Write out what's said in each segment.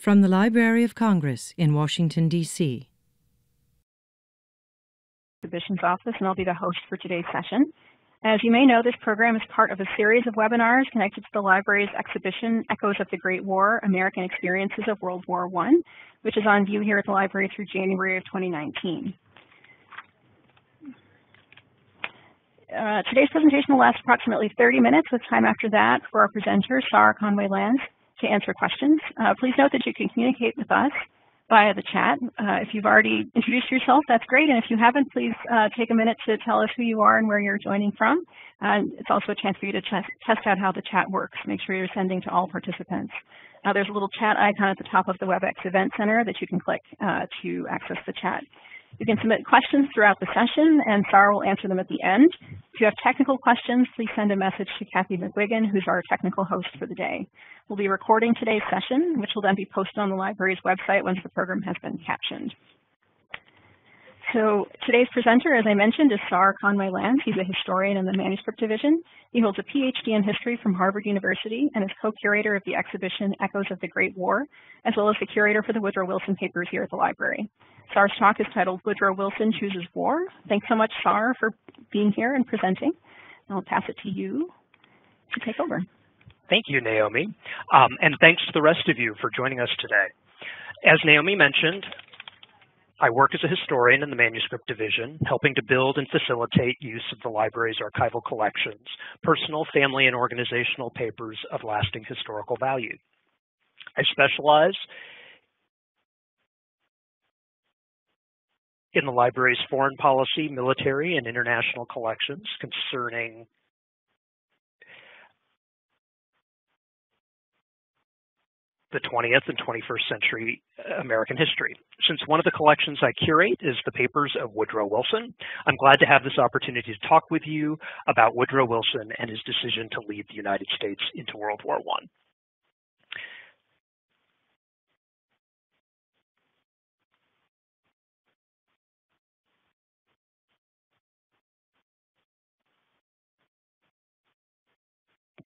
From the Library of Congress in Washington, D.C. Exhibitions Office, and I'll be the host for today's session. As you may know, this program is part of a series of webinars connected to the library's exhibition, Echoes of the Great War, American Experiences of World War I, which is on view here at the library through January of 2019. Today's presentation will last approximately 30 minutes, with time after that for our presenter, Sahr Conway-Lanz, to answer questions. Please note that you can communicate with us via the chat. If you've already introduced yourself, that's great. And if you haven't, please take a minute to tell us who you are and where you're joining from. It's also a chance for you to test out how the chat works. Make sure you're sending to all participants. There's a little chat icon at the top of the WebEx Event Center that you can click to access the chat. You can submit questions throughout the session, and Sahr will answer them at the end. If you have technical questions, please send a message to Kathy McGuigan, who's our technical host for the day. We'll be recording today's session, which will then be posted on the library's website once the program has been captioned. So today's presenter, as I mentioned, is Sahr Conway-Lanz. He's a historian in the Manuscript Division. He holds a PhD in history from Harvard University and is co-curator of the exhibition Echoes of the Great War, as well as the curator for the Woodrow Wilson papers here at the library. Sahr's talk is titled Woodrow Wilson Chooses War. Thanks so much, Sahr, for being here and presenting. And I'll pass it to you to take over. Thank you, Naomi. And thanks to the rest of you for joining us today. As Naomi mentioned, I work as a historian in the Manuscript Division, helping to build and facilitate use of the library's archival collections, personal, family, and organizational papers of lasting historical value. I specialize in the library's foreign policy, military, and international collections concerning the 20th and 21st century American history. Since one of the collections I curate is the papers of Woodrow Wilson, I'm glad to have this opportunity to talk with you about Woodrow Wilson and his decision to lead the United States into World War I.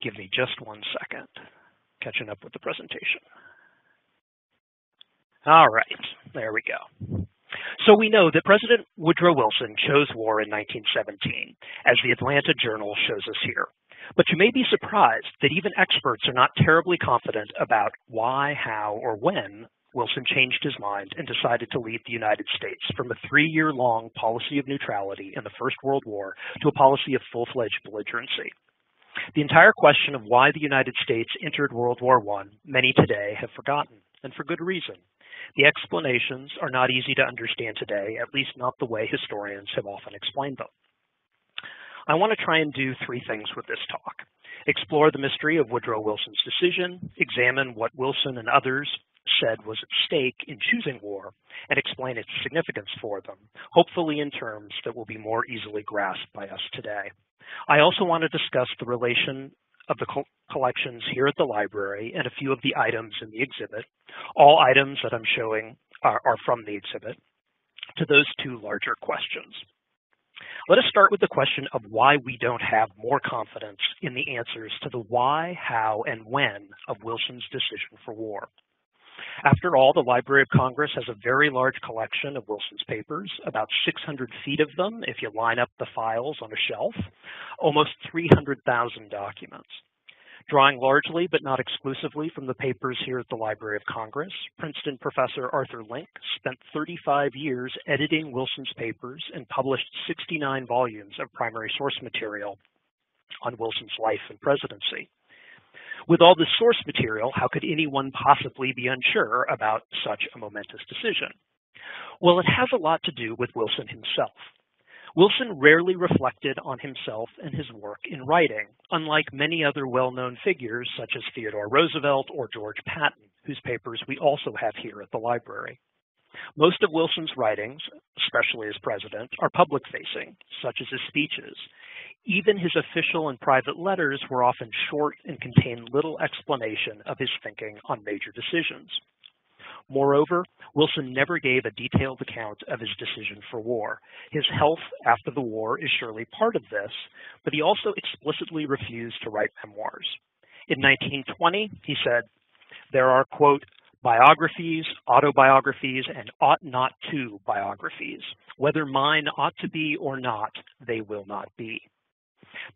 Give me just 1 second. Catching up with the presentation. All right, there we go. So we know that President Woodrow Wilson chose war in 1917, as the Atlanta Journal shows us here. But you may be surprised that even experts are not terribly confident about why, how, or when Wilson changed his mind and decided to lead the United States from a 3-year-long policy of neutrality in the First World War to a policy of full-fledged belligerency. The entire question of why the United States entered World War I, many today have forgotten, and for good reason. The explanations are not easy to understand today, at least not the way historians have often explained them. I want to try and do 3 things with this talk. Explore the mystery of Woodrow Wilson's decision, examine what Wilson and others said was at stake in choosing war, and explain its significance for them, hopefully in terms that will be more easily grasped by us today. I also want to discuss the relation of the collections here at the library and a few of the items in the exhibit, all items that I'm showing are from the exhibit, to those 2 larger questions. Let us start with the question of why we don't have more confidence in the answers to the why, how, and when of Wilson's decision for war. After all, the Library of Congress has a very large collection of Wilson's papers, about 600 feet of them if you line up the files on a shelf, almost 300,000 documents. Drawing largely but not exclusively from the papers here at the Library of Congress, Princeton professor Arthur Link spent 35 years editing Wilson's papers and published 69 volumes of primary source material on Wilson's life and presidency. With all this source material, how could anyone possibly be unsure about such a momentous decision? Well, it has a lot to do with Wilson himself. Wilson rarely reflected on himself and his work in writing, unlike many other well-known figures such as Theodore Roosevelt or George Patton, whose papers we also have here at the library. Most of Wilson's writings, especially as president, are public-facing, such as his speeches. Even his official and private letters were often short and contained little explanation of his thinking on major decisions. Moreover, Wilson never gave a detailed account of his decision for war. His health after the war is surely part of this, but he also explicitly refused to write memoirs. In 1920, he said, "There are, quote, biographies, autobiographies, and ought not to biographies. Whether mine ought to be or not, they will not be.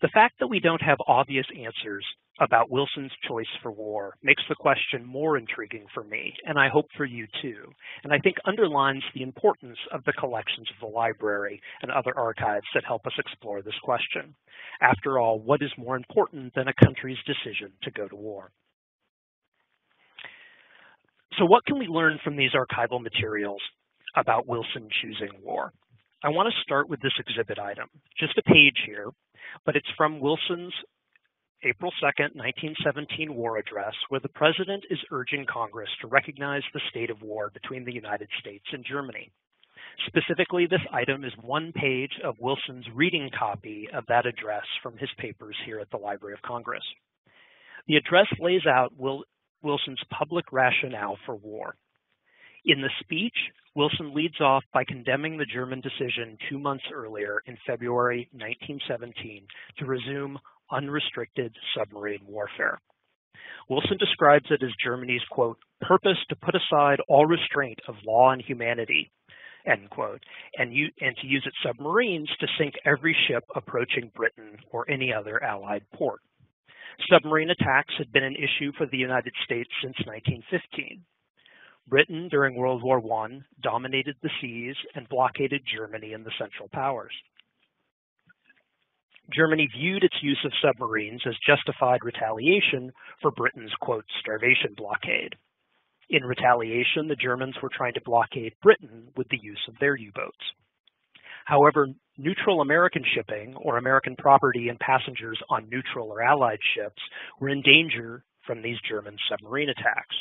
The fact that we don't have obvious answers about Wilson's choice for war makes the question more intriguing for me, and I hope for you too, and I think underlines the importance of the collections of the library and other archives that help us explore this question. After all, what is more important than a country's decision to go to war? So what can we learn from these archival materials about Wilson choosing war? I want to start with this exhibit item, just a page here, but it's from Wilson's April 2nd, 1917 war address, where the president is urging Congress to recognize the state of war between the United States and Germany. Specifically, this item is one page of Wilson's reading copy of that address from his papers here at the Library of Congress. The address lays out Wilson's public rationale for war. In the speech, Wilson leads off by condemning the German decision 2 months earlier in February 1917 to resume unrestricted submarine warfare. Wilson describes it as Germany's, quote, purpose to put aside all restraint of law and humanity, end quote, and to use its submarines to sink every ship approaching Britain or any other Allied port. Submarine attacks had been an issue for the United States since 1915. Britain, during World War I, dominated the seas and blockaded Germany and the Central Powers. Germany viewed its use of submarines as justified retaliation for Britain's, quote, starvation blockade. In retaliation, the Germans were trying to blockade Britain with the use of their U-boats. However, neutral American shipping, or American property and passengers on neutral or Allied ships, were in danger from these German submarine attacks.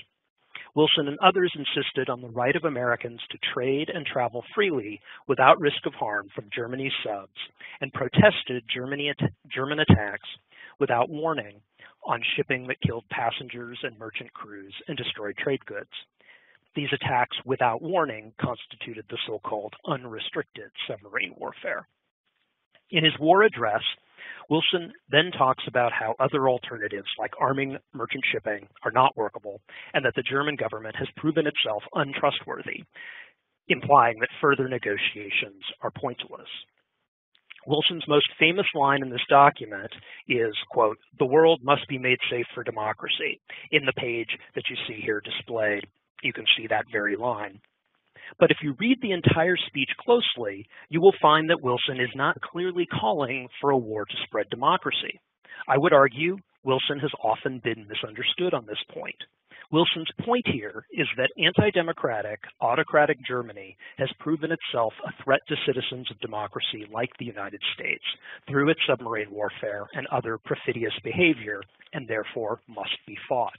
Wilson and others insisted on the right of Americans to trade and travel freely without risk of harm from Germany's subs, and protested German attacks without warning on shipping that killed passengers and merchant crews and destroyed trade goods. These attacks without warning constituted the so-called unrestricted submarine warfare. In his war address, Wilson then talks about how other alternatives like arming merchant shipping are not workable and that the German government has proven itself untrustworthy, implying that further negotiations are pointless. Wilson's most famous line in this document is, quote, the world must be made safe for democracy. In the page that you see here displayed, you can see that very line. But if you read the entire speech closely, you will find that Wilson is not clearly calling for a war to spread democracy. I would argue Wilson has often been misunderstood on this point. Wilson's point here is that anti-democratic, autocratic Germany has proven itself a threat to citizens of democracy like the United States through its submarine warfare and other perfidious behavior, and therefore must be fought.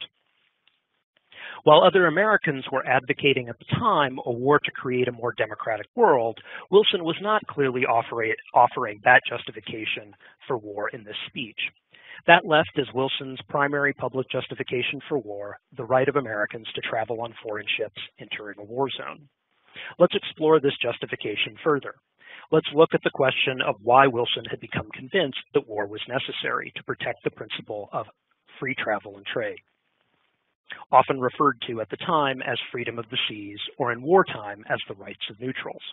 While other Americans were advocating at the time a war to create a more democratic world, Wilson was not clearly offering that justification for war in this speech. That left as Wilson's primary public justification for war the right of Americans to travel on foreign ships entering a war zone. Let's explore this justification further. Let's look at the question of why Wilson had become convinced that war was necessary to protect the principle of free travel and trade, often referred to at the time as freedom of the seas, or in wartime as the rights of neutrals.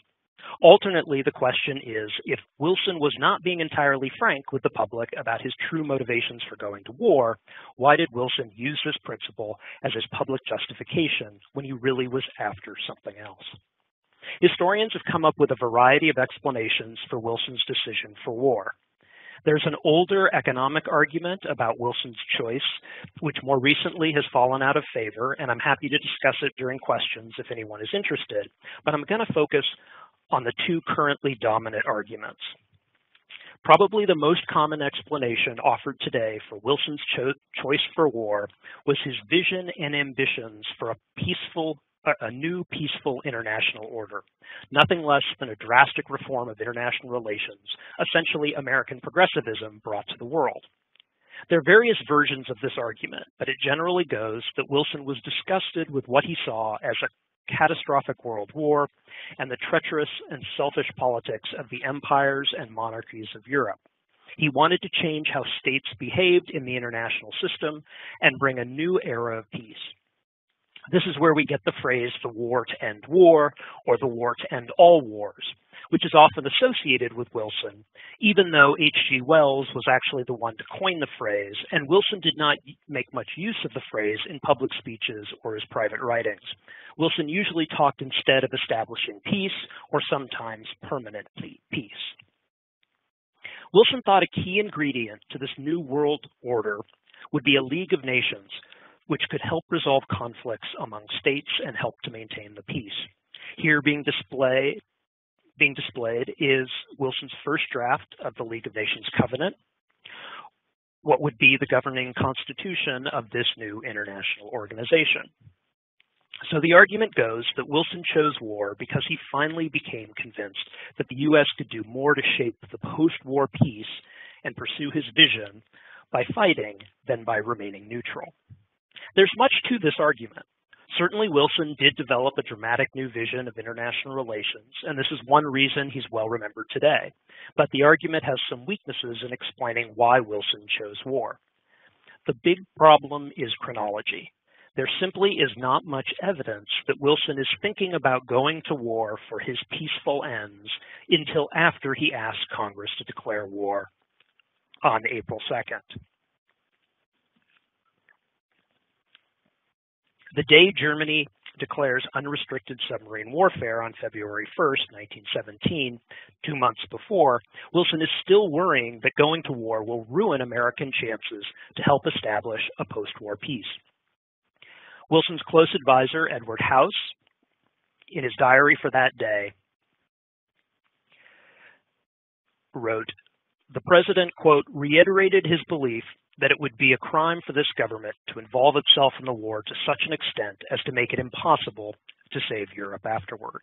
Alternately, the question is, if Wilson was not being entirely frank with the public about his true motivations for going to war, why did Wilson use this principle as his public justification when he really was after something else? Historians have come up with a variety of explanations for Wilson's decision for war. There's an older economic argument about Wilson's choice, which more recently has fallen out of favor, and I'm happy to discuss it during questions if anyone is interested, but I'm going to focus on the two currently dominant arguments. Probably the most common explanation offered today for Wilson's choice for war was his vision and ambitions for a new peaceful international order, nothing less than a drastic reform of international relations, essentially American progressivism brought to the world. There are various versions of this argument, but it generally goes that Wilson was disgusted with what he saw as a catastrophic world war and the treacherous and selfish politics of the empires and monarchies of Europe. He wanted to change how states behaved in the international system and bring a new era of peace. This is where we get the phrase the war to end war or the war to end all wars, which is often associated with Wilson, even though H.G. Wells was actually the one to coin the phrase, and Wilson did not make much use of the phrase in public speeches or his private writings. Wilson usually talked instead of establishing peace or sometimes permanent peace. Wilson thought a key ingredient to this new world order would be a League of Nations, which could help resolve conflicts among states and help to maintain the peace. Here being displayed is Wilson's first draft of the League of Nations Covenant, what would be the governing constitution of this new international organization. So the argument goes that Wilson chose war because he finally became convinced that the U.S. could do more to shape the post-war peace and pursue his vision by fighting than by remaining neutral. There's much to this argument. Certainly Wilson did develop a dramatic new vision of international relations, and this is one reason he's well remembered today. But the argument has some weaknesses in explaining why Wilson chose war. The big problem is chronology. There simply is not much evidence that Wilson is thinking about going to war for his peaceful ends until after he asked Congress to declare war on April 2nd. The day Germany declares unrestricted submarine warfare on February 1st, 1917, 2 months before, Wilson is still worrying that going to war will ruin American chances to help establish a post-war peace. Wilson's close advisor, Edward House, in his diary for that day, wrote, "The president, quote, reiterated his belief that it would be a crime for this government to involve itself in the war to such an extent as to make it impossible to save Europe afterward."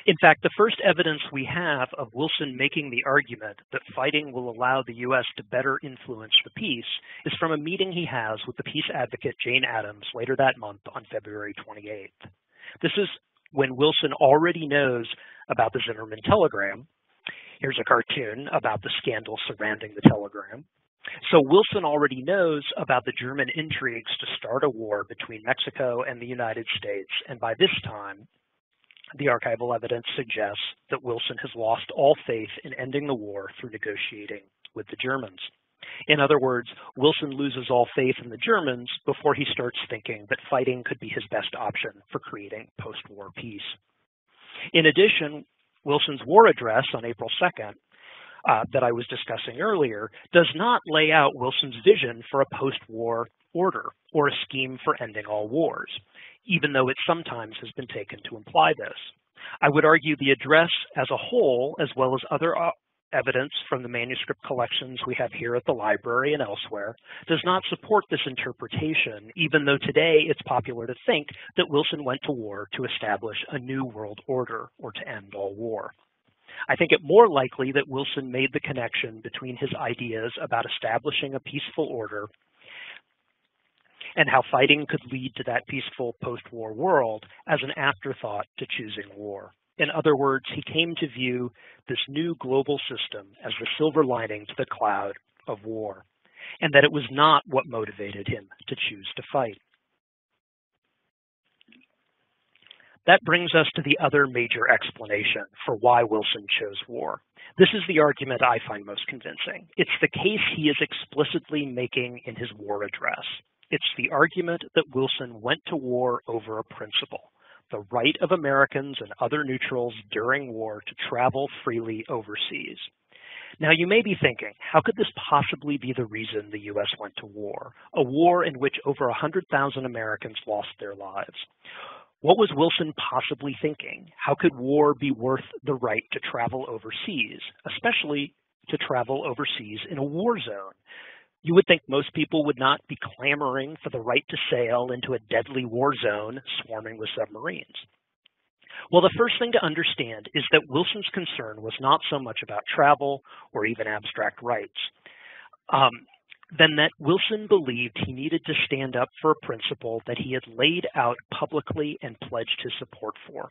In fact, the first evidence we have of Wilson making the argument that fighting will allow the U.S. to better influence the peace is from a meeting he has with the peace advocate Jane Addams later that month on February 28th. This is when Wilson already knows about the Zimmerman telegram. Here's a cartoon about the scandal surrounding the telegram. So Wilson already knows about the German intrigues to start a war between Mexico and the United States, and by this time, the archival evidence suggests that Wilson has lost all faith in ending the war through negotiating with the Germans. In other words, Wilson loses all faith in the Germans before he starts thinking that fighting could be his best option for creating post-war peace. In addition, Wilson's war address on April 2nd, that I was discussing earlier, does not lay out Wilson's vision for a post-war order or a scheme for ending all wars, even though it sometimes has been taken to imply this. I would argue the address as a whole, as well as other evidence from the manuscript collections we have here at the library and elsewhere, does not support this interpretation, even though today it's popular to think that Wilson went to war to establish a new world order or to end all war. I think it more likely that Wilson made the connection between his ideas about establishing a peaceful order and how fighting could lead to that peaceful post-war world as an afterthought to choosing war. In other words, he came to view this new global system as the silver lining to the cloud of war, and that it was not what motivated him to choose to fight. That brings us to the other major explanation for why Wilson chose war. This is the argument I find most convincing. It's the case he is explicitly making in his war address. It's the argument that Wilson went to war over a principle, the right of Americans and other neutrals during war to travel freely overseas. Now, you may be thinking, how could this possibly be the reason the U.S. went to war, a war in which over 100,000 Americans lost their lives? What was Wilson possibly thinking? How could war be worth the right to travel overseas, especially to travel overseas in a war zone? You would think most people would not be clamoring for the right to sail into a deadly war zone swarming with submarines. Well, the first thing to understand is that Wilson's concern was not so much about travel or even abstract rights, than that Wilson believed he needed to stand up for a principle that he had laid out publicly and pledged his support for.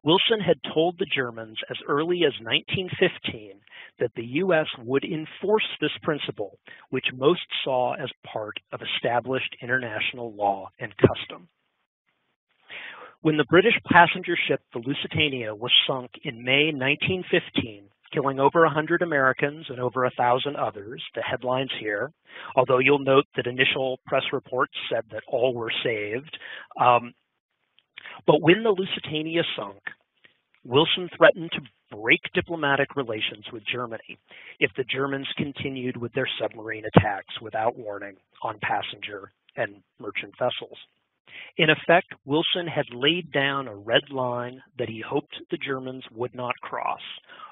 Wilson had told the Germans as early as 1915 that the U.S. would enforce this principle, which most saw as part of established international law and custom. When the British passenger ship, the Lusitania, was sunk in May 1915, killing over 100 Americans and over 1,000 others, the headlines here, although you'll note that initial press reports said that all were saved. But when the Lusitania sunk, Wilson threatened to break diplomatic relations with Germany if the Germans continued with their submarine attacks without warning on passenger and merchant vessels. In effect, Wilson had laid down a red line that he hoped the Germans would not cross,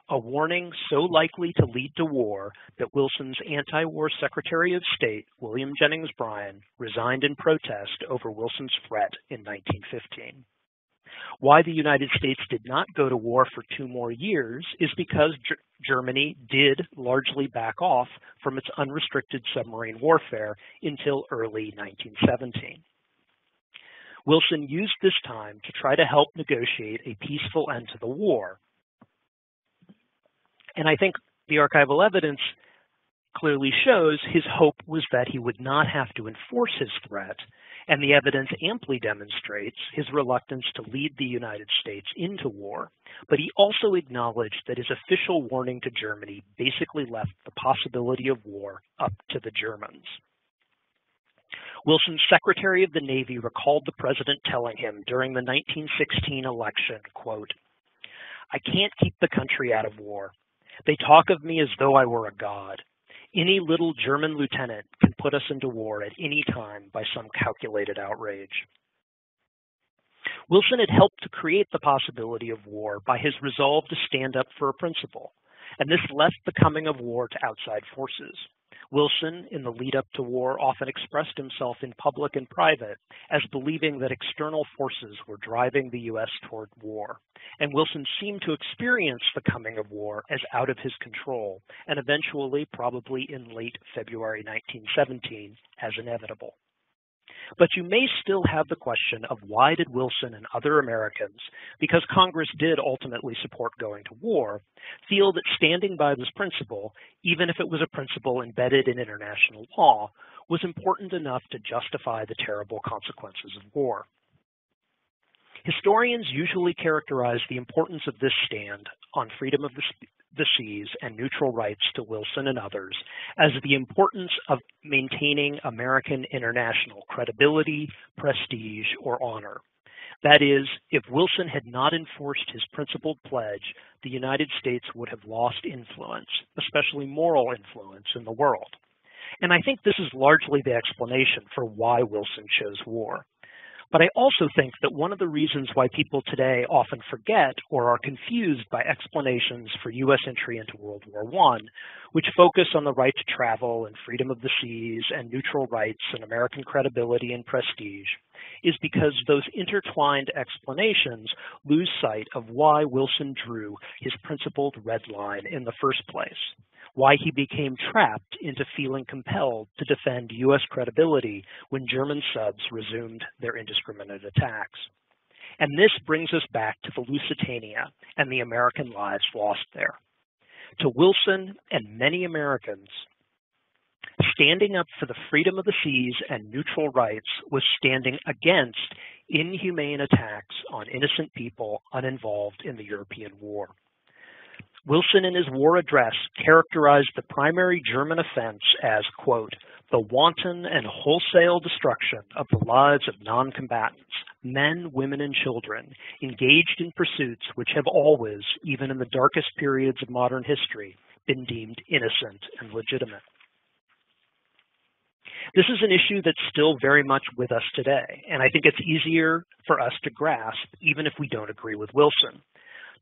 a warning so likely to lead to war that Wilson's anti-war Secretary of State, William Jennings Bryan, resigned in protest over Wilson's threat in 1915. Why the United States did not go to war for 2 more years is because Germany did largely back off from its unrestricted submarine warfare until early 1917. Wilson used this time to try to help negotiate a peaceful end to the war. And I think the archival evidence clearly shows his hope was that he would not have to enforce his threat, and the evidence amply demonstrates his reluctance to lead the United States into war, but he also acknowledged that his official warning to Germany basically left the possibility of war up to the Germans. Wilson's Secretary of the Navy recalled the president telling him during the 1916 election, quote, "I can't keep the country out of war. They talk of me as though I were a god. Any little German lieutenant can put us into war at any time by some calculated outrage." Wilson had helped to create the possibility of war by his resolve to stand up for a principle, and this left the coming of war to outside forces. Wilson, in the lead-up to war, often expressed himself in public and private as believing that external forces were driving the U.S. toward war, and Wilson seemed to experience the coming of war as out of his control, and eventually, probably in late February 1917, as inevitable. But you may still have the question of why did Wilson and other Americans, because Congress did ultimately support going to war, feel that standing by this principle, even if it was a principle embedded in international law, was important enough to justify the terrible consequences of war. Historians usually characterize the importance of this stand on freedom of the seas and neutral rights to Wilson and others as the importance of maintaining American international credibility, prestige, or honor. That is, if Wilson had not enforced his principled pledge, the United States would have lost influence, especially moral influence, in the world. And I think this is largely the explanation for why Wilson chose war. But I also think that one of the reasons why people today often forget or are confused by explanations for U.S. entry into World War I, which focus on the right to travel and freedom of the seas and neutral rights and American credibility and prestige, is because those intertwined explanations lose sight of why Wilson drew his principled red line in the first place, why he became trapped into feeling compelled to defend U.S. credibility when German subs resumed their indiscriminate attacks. And this brings us back to the Lusitania and the American lives lost there. To Wilson and many Americans, standing up for the freedom of the seas and neutral rights was standing against inhumane attacks on innocent people uninvolved in the European war. Wilson, in his war address, characterized the primary German offense as, quote, "the wanton and wholesale destruction of the lives of non-combatants, men, women, and children, engaged in pursuits which have always, even in the darkest periods of modern history, been deemed innocent and legitimate." This is an issue that's still very much with us today, and I think it's easier for us to grasp even if we don't agree with Wilson.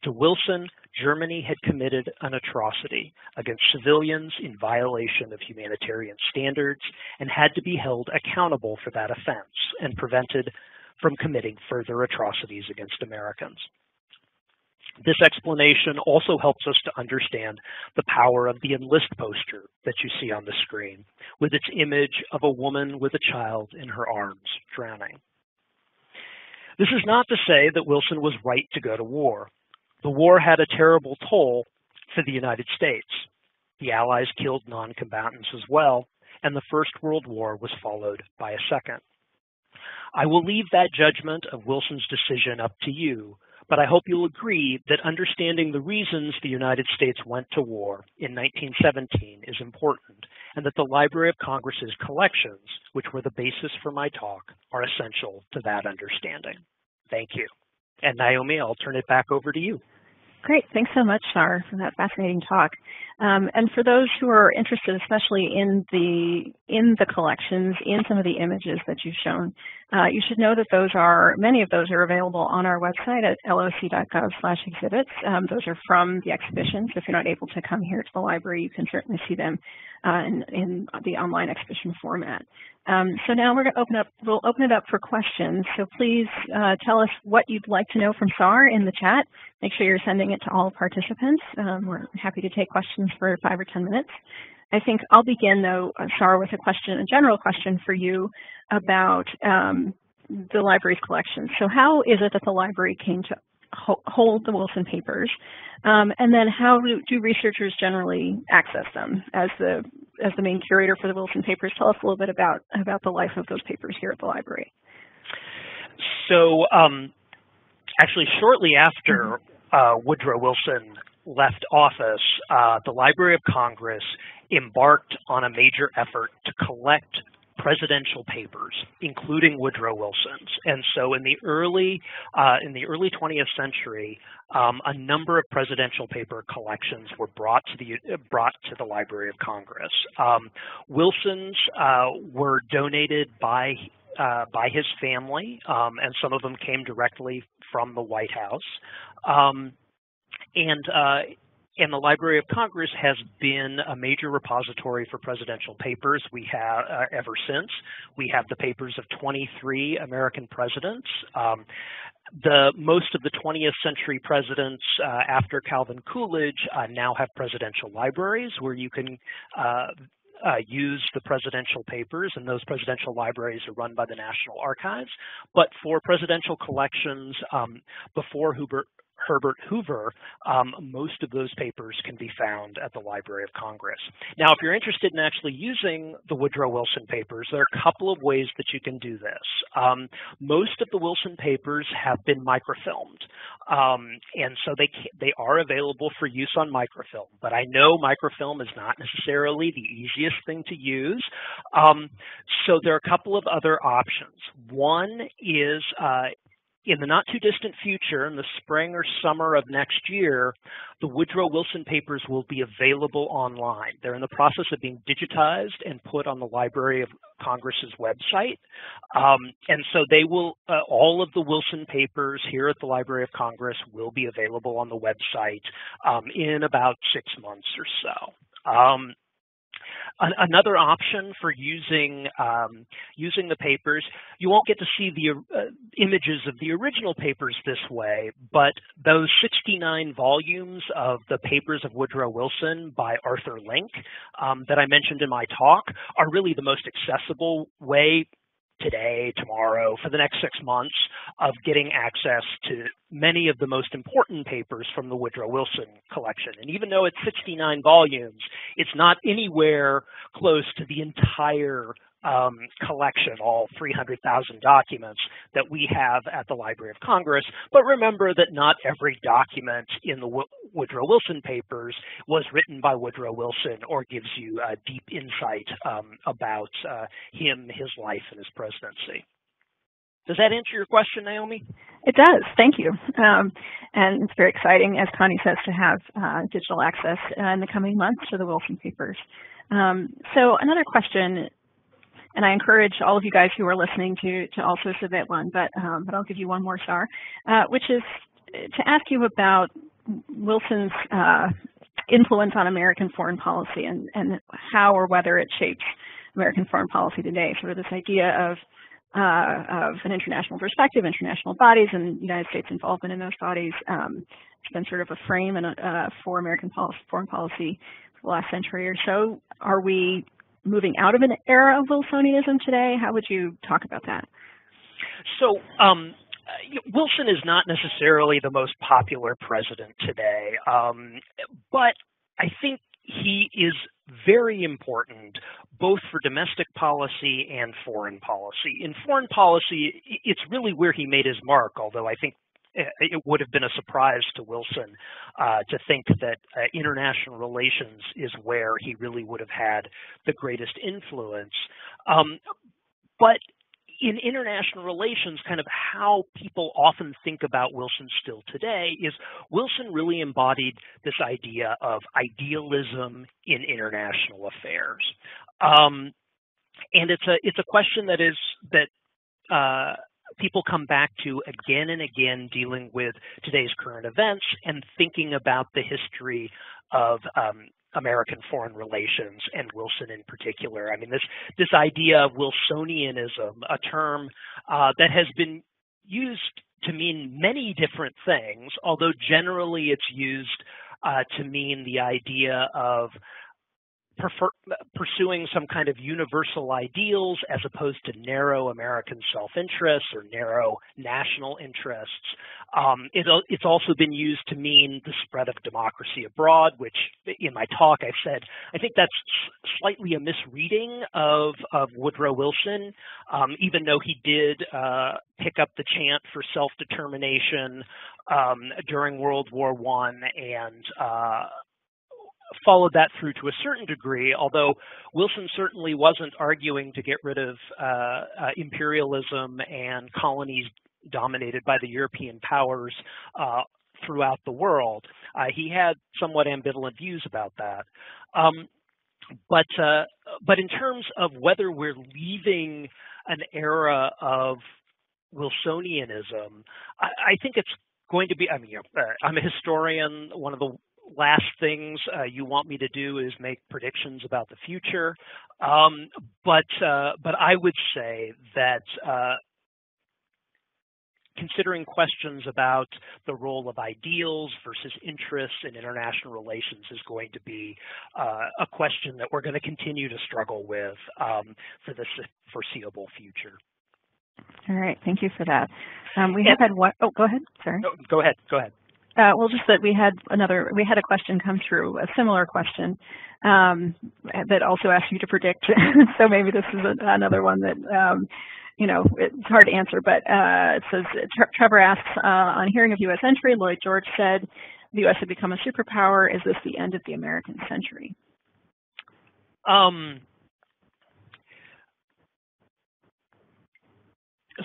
To Wilson, Germany had committed an atrocity against civilians in violation of humanitarian standards and had to be held accountable for that offense and prevented from committing further atrocities against Americans. This explanation also helps us to understand the power of the enlist poster that you see on the screen, with its image of a woman with a child in her arms drowning. This is not to say that Wilson was right to go to war. The war had a terrible toll for the United States. The Allies killed non-combatants as well, and the First World War was followed by a second. I will leave that judgment of Wilson's decision up to you, but I hope you'll agree that understanding the reasons the United States went to war in 1917 is important, and that the Library of Congress's collections, which were the basis for my talk, are essential to that understanding. Thank you. And Naomi, I'll turn it back over to you. Great. Thanks so much, Sahr, for that fascinating talk. And for those who are interested, especially in the collections, in some of the images that you've shown, you should know that many of those are available on our website at loc.gov/exhibits. Those are from the exhibitions. If you're not able to come here to the library, you can certainly see them in the online exhibition format. So now we'll open it up for questions. So please tell us what you'd like to know from Sahr in the chat. Make sure you're sending it to all participants. We're happy to take questions for 5 or 10 minutes. I think I'll begin, though, Sahr, with a general question for you about the library's collections. So how is it that the library came to hold the Wilson papers? And then how do researchers generally access them? As the main curator for the Wilson papers, tell us a little bit about the life of those papers here at the library. So actually, shortly after Woodrow Wilson left office, the Library of Congress embarked on a major effort to collect presidential papers, including Woodrow Wilson's. And so in the early 20th century, a number of presidential paper collections were brought to the Library of Congress. Wilson's were donated by his family, and some of them came directly from the White House. And the Library of Congress has been a major repository for presidential papers. We have, ever since, we have the papers of 23 American presidents. Most of the 20th century presidents after Calvin Coolidge now have presidential libraries where you can use the presidential papers, and those presidential libraries are run by the National Archives. But for presidential collections before Herbert Hoover, most of those papers can be found at the Library of Congress. Now, if you're interested in actually using the Woodrow Wilson papers, there are a couple of ways that you can do this. Most of the Wilson papers have been microfilmed, and so they are available for use on microfilm. But I know microfilm is not necessarily the easiest thing to use, so there are a couple of other options. One is in the not-too-distant future, in the spring or summer of next year, the Woodrow Wilson papers will be available online. They're in the process of being digitized and put on the Library of Congress's website. And so they will, all of the Wilson papers here at the Library of Congress will be available on the website in about 6 months or so. Another option for using the papers, you won't get to see the images of the original papers this way, but those 69 volumes of the papers of Woodrow Wilson by Arthur Link that I mentioned in my talk are really the most accessible way today, tomorrow, for the next 6 months of getting access to many of the most important papers from the Woodrow Wilson collection. And even though it's 69 volumes, it's not anywhere close to the entire collection, all 300,000 documents that we have at the Library of Congress. But remember that not every document in the Woodrow Wilson papers was written by Woodrow Wilson or gives you a deep insight about him, his life, and his presidency. Does that answer your question, Naomi? It does. Thank you. And it's very exciting, as Connie says, to have digital access in the coming months to the Wilson papers. So another question, and I encourage all of you guys who are listening to also submit one, but I'll give you one more, Sahr, which is to ask you about Wilson's influence on American foreign policy and how or whether it shapes American foreign policy today. Sort of this idea of an international perspective, international bodies, and United States involvement in those bodies. It's been sort of a frame and for American foreign policy for the last century or so. Are we moving out of an era of Wilsonianism today? How would you talk about that? So, Wilson is not necessarily the most popular president today, but I think he is very important both for domestic policy and foreign policy. In foreign policy, it's really where he made his mark, although I think it would have been a surprise to Wilson to think that international relations is where he really would have had the greatest influence. But in international relations, kind of how people often think about Wilson still today is Wilson really embodied this idea of idealism in international affairs. And it's a question that people come back to again and again, dealing with today's current events and thinking about the history of American foreign relations, and Wilson in particular. I mean, this idea of Wilsonianism, a term that has been used to mean many different things, although generally it's used to mean the idea of pursuing some kind of universal ideals as opposed to narrow American self-interest or narrow national interests. It's also been used to mean the spread of democracy abroad, which in my talk I said, I think that's slightly a misreading of Woodrow Wilson, even though he did pick up the chant for self-determination during World War I and followed that through to a certain degree, although Wilson certainly wasn't arguing to get rid of imperialism and colonies dominated by the European powers throughout the world. He had somewhat ambivalent views about that. But in terms of whether we're leaving an era of Wilsonianism, I think it's going to be, I mean, I'm a historian. One of the last things you want me to do is make predictions about the future. But I would say that considering questions about the role of ideals versus interests in international relations is going to be a question that we're going to continue to struggle with for the foreseeable future. All right, thank you for that. We have had one. Oh, go ahead. Sorry. No, go ahead. Go ahead. Well, just that we had a question come through, a similar question that also asked you to predict. So maybe this is another one that, it's hard to answer, but it says, Trevor asks, on hearing of U.S. entry, Lloyd George said the U.S. had become a superpower. Is this the end of the American century?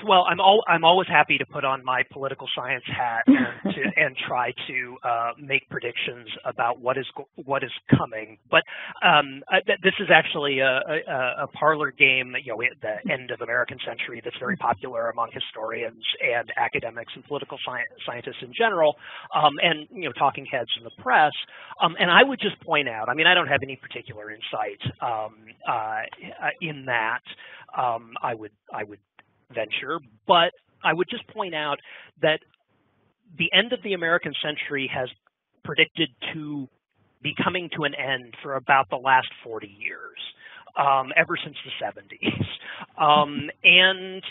Well, I'm always happy to put on my political science hat and try to make predictions about what is coming. But this is actually a parlor game, at the end of American century that's very popular among historians and academics and political scientists in general, and talking heads in the press. And I would just point out, I mean, I don't have any particular insight in that. I would venture, but I would just point out that the end of the American century has predicted to be coming to an end for about the last 40 years, ever since the 70s. And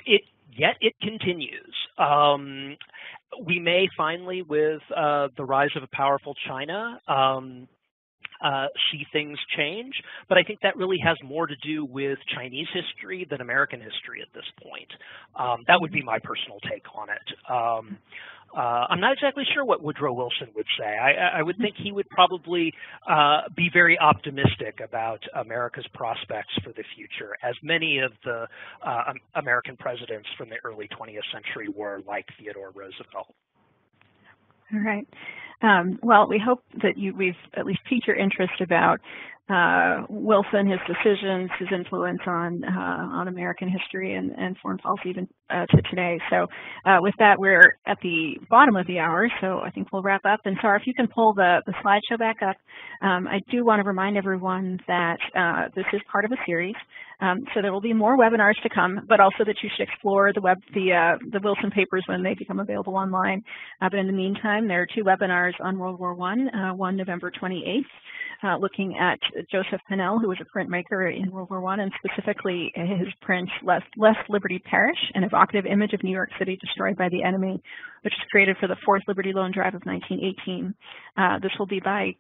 yet it continues. We may finally, with the rise of a powerful China, see things change, but I think that really has more to do with Chinese history than American history at this point. That would be my personal take on it. I'm not exactly sure what Woodrow Wilson would say. I would think he would probably be very optimistic about America's prospects for the future, as many of the American presidents from the early 20th century were, like Theodore Roosevelt. All right. Well, we hope that we've at least piqued your interest about Wilson, his decisions, his influence on American history and foreign policy even to today. So with that, we're at the bottom of the hour, so I think we'll wrap up. And Sahr, if you can pull the slideshow back up, I do want to remind everyone that this is part of a series. So there will be more webinars to come, but also that you should explore the Wilson papers when they become available online. But in the meantime, there are 2 webinars on World War I, one November 28th, looking at Joseph Pennell, who was a printmaker in World War I, and specifically his print, Less Liberty Perish, an evocative image of New York City destroyed by the enemy, which was created for the 4th Liberty Loan Drive of 1918. This will be by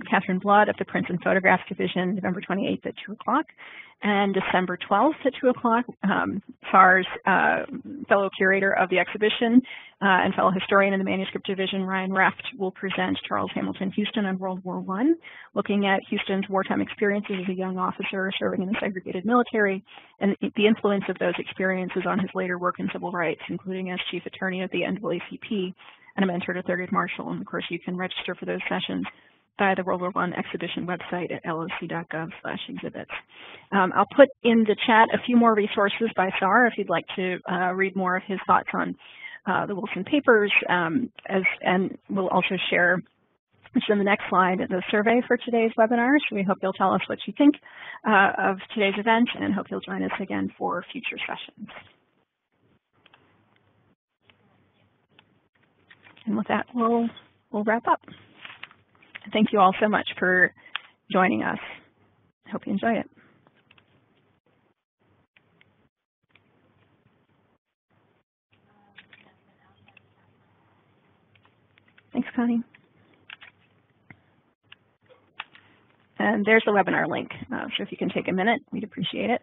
Catherine Blood of the Prints and Photographs Division, November 28th at 2 o'clock. And December 12th at 2 o'clock, Sahr's fellow curator of the exhibition and fellow historian in the Manuscript Division, Ryan Reft, will present Charles Hamilton Houston and World War I, looking at Houston's wartime experiences as a young officer serving in the segregated military and the influence of those experiences on his later work in civil rights, including as chief attorney of the NAACP and a mentor to Thurgood Marshall. And of course, you can register for those sessions via the World War I exhibition website at loc.gov/exhibits. I'll put in the chat a few more resources by Sahr if you'd like to read more of his thoughts on the Wilson papers, and we'll also share, which is in the next slide, the survey for today's webinar. So we hope you'll tell us what you think of today's event, and hope you'll join us again for future sessions. And with that, we'll wrap up. Thank you all so much for joining us. I hope you enjoyed it. Thanks, Connie. And there's the webinar link. So if you can take a minute, we'd appreciate it.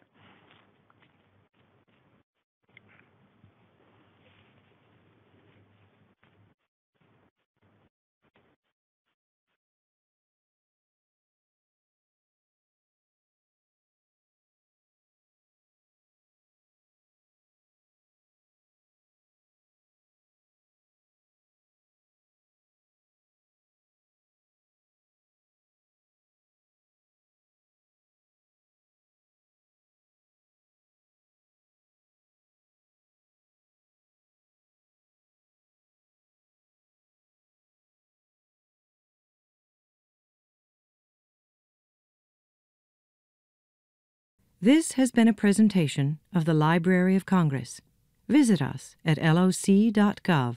This has been a presentation of the Library of Congress. Visit us at loc.gov.